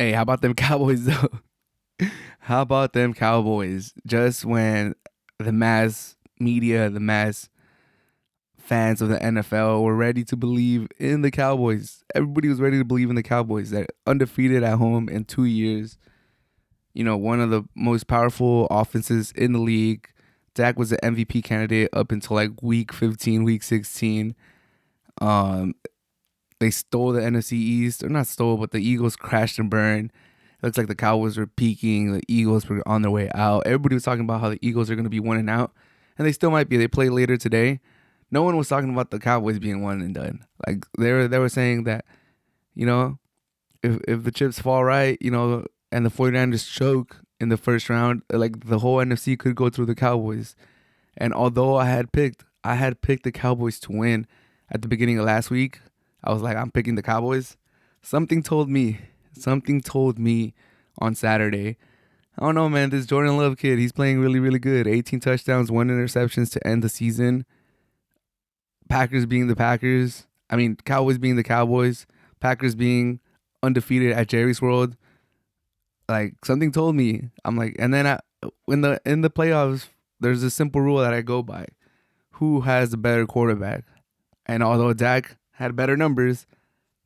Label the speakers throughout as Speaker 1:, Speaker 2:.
Speaker 1: Hey, how about them Cowboys though? How about them Cowboys? Just when the mass media, the mass fans of the NFL were ready to believe in the Cowboys. Everybody was ready to believe in the Cowboys. They're undefeated at home in 2 years. One of the most powerful offenses in the league. Dak was the MVP candidate up until like week 15, week 16. Um, they stole the NFC East, or not stole, but the Eagles crashed and burned. It looks like the Cowboys were peaking. The Eagles were on their way out. Everybody was talking about how the Eagles are going to be one and out, and they still might be. They play later today. No one was talking about the Cowboys being one and done. Like they were saying that, you know, if the chips fall right, and the 49ers choke in the first round, like the whole NFC could go through the Cowboys. And although I had picked the Cowboys to win at the beginning of last week, I was like, I'm picking the Cowboys. Something told me, something told me on Saturday. I don't know, man. This Jordan Love kid, he's playing really, really good. 18 touchdowns, 1 interceptions to end the season. Packers being the Packers. I mean, Cowboys being the Cowboys. Packers being undefeated at Jerry's World. Like something told me. I'm like, and then in the playoffs, there's a simple rule that I go by: who has the better quarterback? And although Dak had better numbers,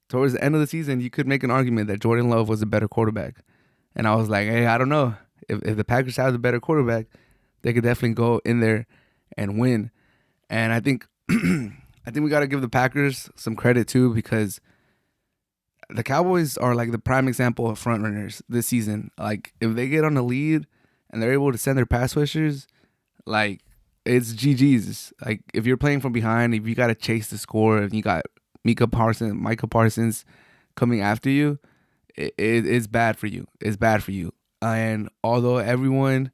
Speaker 1: towards the end of the season, you could make an argument that Jordan Love was a better quarterback. And I was like, hey, I don't know. If the Packers have the better quarterback, they could definitely go in there and win. And I think I think we got to give the Packers some credit too, because the Cowboys are like the prime example of front runners this season. Like if they get on the lead and they're able to send their pass rushers, like it's GG's. Like if you're playing from behind, if you got to chase the score, if you got Micah Parsons coming after you, it's bad for you. It's bad for you. And although everyone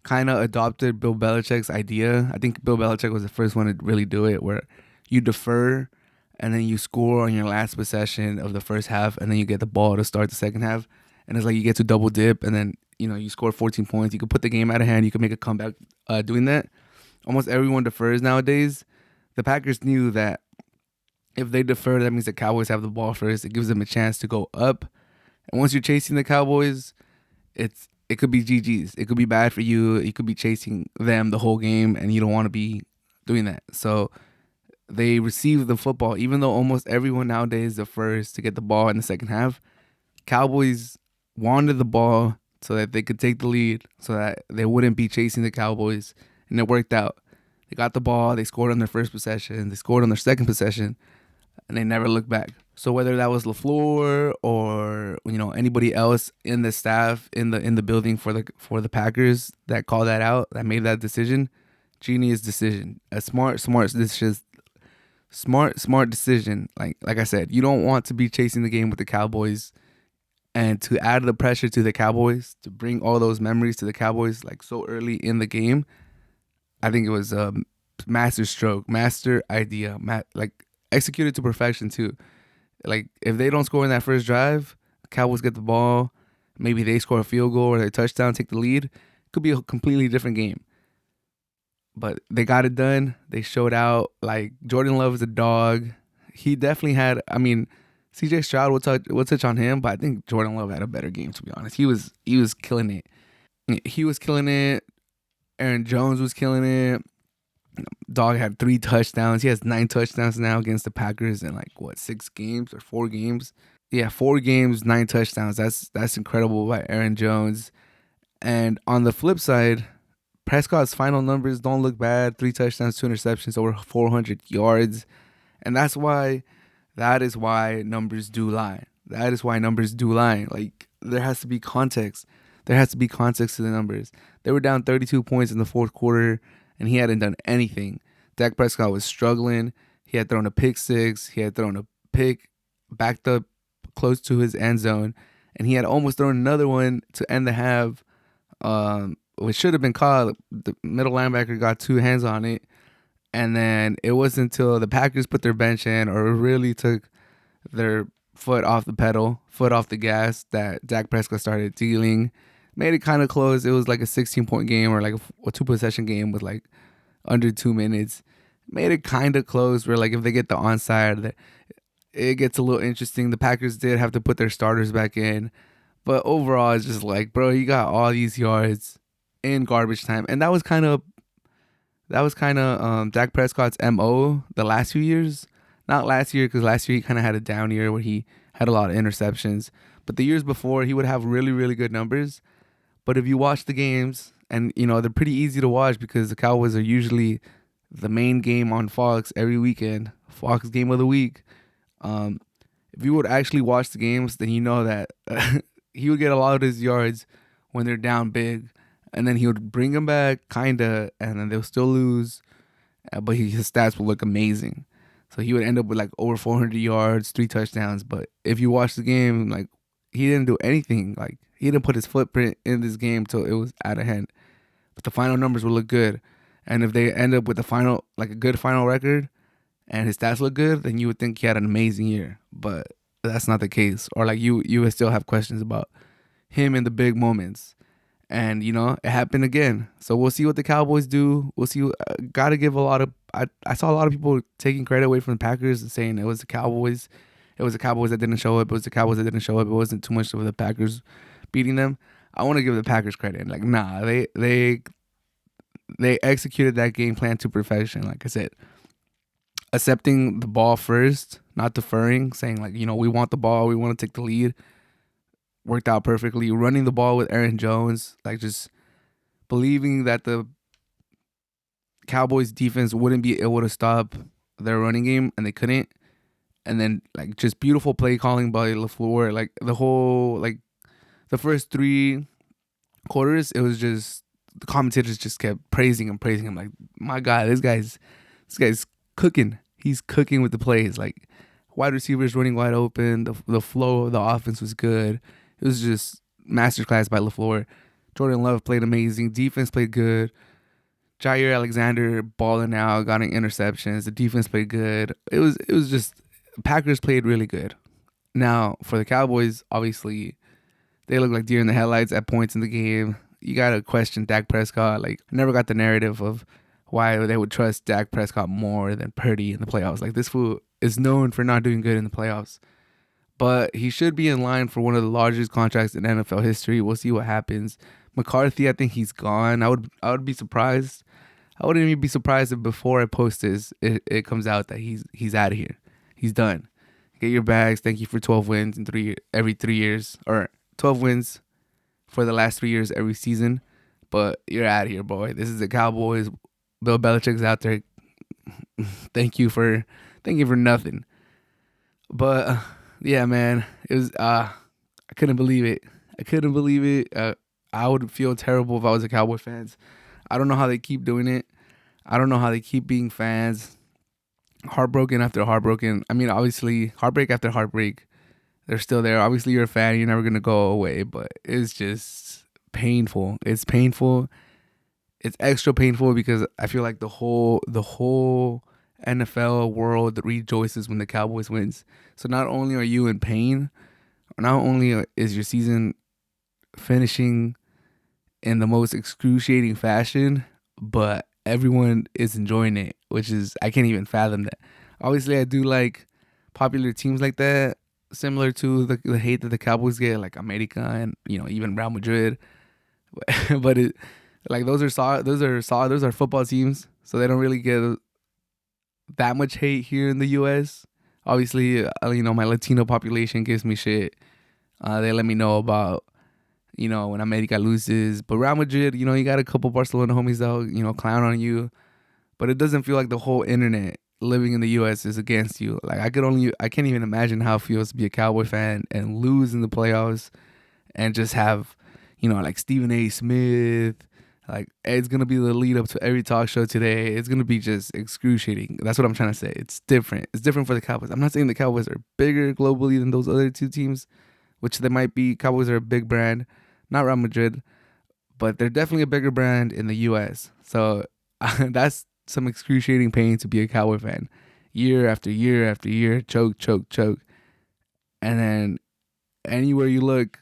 Speaker 1: kind of adopted Bill Belichick's idea, I think Bill Belichick was the first one to really do it, where you defer and then you score on your last possession of the first half, and then you get the ball to start the second half. And it's like you get to double dip, and then you score 14 points. You could put the game out of hand. You could make a comeback doing that. Almost everyone defers nowadays. The Packers knew that if they defer, that means the Cowboys have the ball first. It gives them a chance to go up. And once you're chasing the Cowboys, it could be GG's. It could be bad for you. You could be chasing them the whole game, and you don't want to be doing that. So they received the football, even though almost everyone nowadays defers to get the ball in the second half. Cowboys wanted the ball so that they could take the lead, so that they wouldn't be chasing the Cowboys, and it worked out. They got the ball. They scored on their first possession. They scored on their second possession, and they never looked back. So whether that was LaFleur or anybody else in the staff in the building for the Packers that called that out, that made that decision, genius decision, a smart decision, smart decision. Like I said, you don't want to be chasing the game with the Cowboys, and to add the pressure to the Cowboys, to bring all those memories to the Cowboys like so early in the game. I think it was a master stroke, master idea, like executed to perfection too. Like if they don't score in that first drive, Cowboys get the ball, maybe they score a field goal or a touchdown, take the lead. It could be a completely different game. But they got it done. They showed out. Like Jordan Love is a dog. He definitely had. I mean, C.J. Stroud will touch on him, but I think Jordan Love had a better game, to be honest. He was killing it. He was killing it. Aaron Jones was killing it. Dog had 3 touchdowns. He has 9 touchdowns now against the Packers in 6 games or 4 games. Yeah, 4 games, 9 touchdowns. That's incredible by Aaron Jones. And on the flip side, Prescott's final numbers don't look bad. 3 touchdowns, 2 interceptions, over 400 yards. And that is why numbers do lie. That is why numbers do lie. Like, there has to be context. There has to be context to the numbers. They were down 32 points in the fourth quarter, and he hadn't done anything. Dak Prescott was struggling. He had thrown a pick six. He had thrown a pick, backed up close to his end zone, and he had almost thrown another one to end the half, which should have been caught. The middle linebacker got 2 hands on it, and then it wasn't until the Packers put their bench in or really took their foot off the pedal, foot off the gas, that Dak Prescott started dealing. Made it kind of close. It was like a 16-point game or like a 2-possession game with like under 2 minutes. Made it kind of close where like if they get the onside, it gets a little interesting. The Packers did have to put their starters back in. But overall, it's just like, bro, he got all these yards in garbage time, and that was kind of Dak Prescott's mo the last few years. Not last year, because last year he kind of had a down year where he had a lot of interceptions. But the years before, he would have really, really good numbers. But if you watch the games, and they're pretty easy to watch because the Cowboys are usually the main game on Fox every weekend, Fox game of the week. Um, if you would actually watch the games, then you know that he would get a lot of his yards when they're down big, and then he would bring them back, kinda, and then they'll still lose, but his stats would look amazing. So he would end up with like over 400 yards, 3 touchdowns. But if you watch the game, like he didn't do anything. Like he didn't put his footprint in this game till it was out of hand. But the final numbers will look good, and if they end up with a good final record, and his stats look good, then you would think he had an amazing year. But that's not the case. Or like you would still have questions about him in the big moments. And it happened again. So we'll see what the Cowboys do. We'll see. Gotta give a lot of. I saw a lot of people taking credit away from the Packers and saying it was the Cowboys. It was the Cowboys that didn't show up. It was the Cowboys that didn't show up. It wasn't too much of the Packers beating them. I want to give the Packers credit. Like, nah, they executed that game plan to perfection. Like I said, accepting the ball first, not deferring, saying like, we want the ball, we want to take the lead. Worked out perfectly. Running the ball with Aaron Jones, like just believing that the Cowboys defense wouldn't be able to stop their running game, and they couldn't. And then like just beautiful play calling by LaFleur. Like the first 3 quarters, it was just the commentators just kept praising him. Like, my God, this guy's cooking. He's cooking with the plays. Like wide receivers running wide open. The flow of the offense was good. It was just masterclass by LaFleur. Jordan Love played amazing. Defense played good. Jair Alexander balling out, got interceptions. The defense played good. It was just Packers played really good. Now for the Cowboys, obviously they look like deer in the headlights at points in the game. You gotta question Dak Prescott. Like, I never got the narrative of why they would trust Dak Prescott more than Purdy in the playoffs. Like, this fool is known for not doing good in the playoffs. But he should be in line for one of the largest contracts in NFL history. We'll see what happens. McCarthy, I think he's gone. I would be surprised. I wouldn't even be surprised if before I post this, it comes out that he's out of here. He's done. Get your bags. Thank you for 12 wins in every 3 years, or 12 wins for the last 3 years every season. But you're out of here, boy. This is the Cowboys. Bill Belichick's out there. Thank you for nothing. But yeah, man, it was. I couldn't believe it. I would feel terrible if I was a Cowboy fans. I don't know how they keep doing it. I don't know how they keep being fans. Heartbroken after heartbroken. I mean, obviously, heartbreak after heartbreak. They're still there. Obviously, you're a fan. You're never gonna go away. But it's just painful. It's painful. It's extra painful because I feel like the whole NFL world rejoices when the Cowboys wins. So not only are you in pain, not only is your season finishing in the most excruciating fashion, but everyone is enjoying it, which is, I can't even fathom that. Obviously, I do like popular teams like that, similar to the hate that the Cowboys get, like America and even Real Madrid. But those are football teams, so they don't really get that much hate here in the U.S. Obviously, my Latino population gives me shit. They let me know about, when America loses. But Real Madrid, you got a couple Barcelona homies that'll, clown on you. But it doesn't feel like the whole internet living in the U.S. is against you. Like, I can't even imagine how it feels to be a Cowboy fan and lose in the playoffs and just have, like Stephen A. Smith. Like, it's going to be the lead up to every talk show today. It's going to be just excruciating. That's what I'm trying to say. It's different. It's different for the Cowboys. I'm not saying the Cowboys are bigger globally than those other two teams, which they might be. Cowboys are a big brand, not Real Madrid, but they're definitely a bigger brand in the U.S. So that's some excruciating pain to be a Cowboy fan. Year after year after year, choke. And then anywhere you look,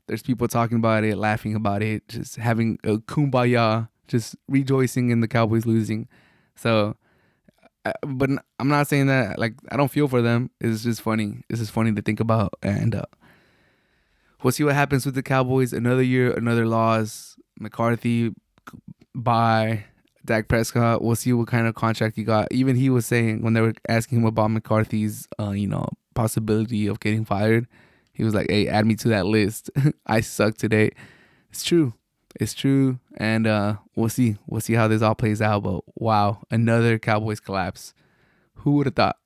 Speaker 1: there's people talking about it, laughing about it, just having a kumbaya, just rejoicing in the Cowboys losing. So, but I'm not saying that, like, I don't feel for them. It's just funny. It's just funny to think about. And We'll see what happens with the Cowboys. Another year, another loss. McCarthy, bye. Dak Prescott. We'll see what kind of contract he got. Even he was saying when they were asking him about McCarthy's, possibility of getting fired, he was like, "Hey, add me to that list. I suck today." It's true. It's true. And we'll see. We'll see how this all plays out. But wow, another Cowboys collapse. Who would have thought?